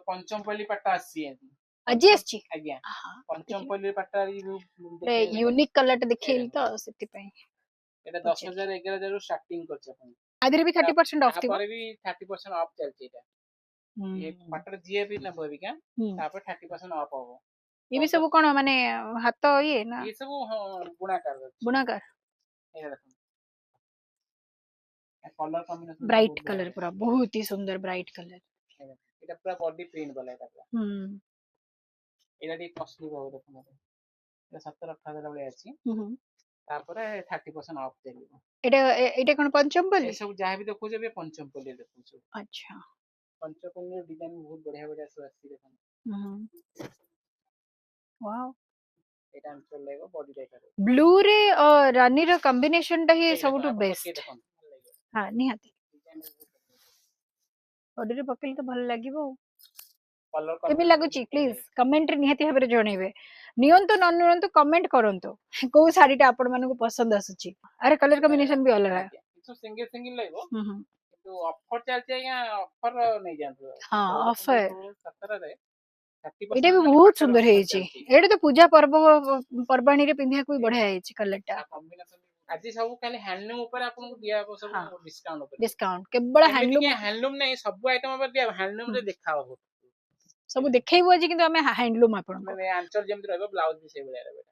पंचमपल्ली पट्टा आसी अजी आछि आज्ञा हां पंचमपल्ली पट्टा रे यूनिक कलर देखैली तो सेति पई एटा 10000 11000 रो स्टार्टिंग करछ अपन आदिर भी 30% ऑफ थिबो पर भी 30% ऑफ चलछि एटा ये पट्टा जीए भी न बोबी का तापर 30% ऑफ हो ये भी सब कोन माने हाथ ये ना ये सब बुनाकार बुनाकार ए देखो कलर कॉम्बिनेशन ब्राइट कलर पूरा बहुत ही सुंदर ब्राइट कलर एटा पूरा बॉडी प्रिंट वाला एटा पूरा एटा दी कॉस्टली बहुत देखो एटा 70-80 वाला अछि तापर 30% ऑफ देलिबो एटा कोन पंचमपल्ली ए सब जहां भी देखो जे पंचमपल्ली देखो अच्छा पंचमपल्ली डिजाइन बहुत बढ़िया बढ़िया सब अछि देखो वाओ एटा हम चल लेबो बॉडी टाइप ब्लू रे और रानी रो कॉम्बिनेशन टा ही सब टू बेस्ट हां निहाती बॉडी रे पकेल तो भल लागिवो केमि लागुची प्लीज कमेंट रे निहाती भाबरे जणेबे नियंतो न नियंतो कमेंट करंतो को साडीटा आपण मानको पसंद आसुची अरे कलर कॉम्बिनेशन भी अलग है तो सिंगल सिंगल लेबो तो ऑफर चलते या ऑफर नहीं जानतो हां ऑफर 17 रे एटा भी बहुत सुंदर हेची एटा तो पूजा पर्व परबाणी रे पिंधिया कोई बढ़िया हेची कलरटा आज सब खाली हैंडलूम ऊपर आपन को दिया सब डिस्काउंट ऊपर डिस्काउंट केवल हैंडलूम नहीं सब आइटम ऊपर दिया हैंडलूम रे देखाओ सब देखैबो आज किंतु हमें हैंडलूम आपण माने आंचल जेम रहबो ब्लाउज भी से बले रहबो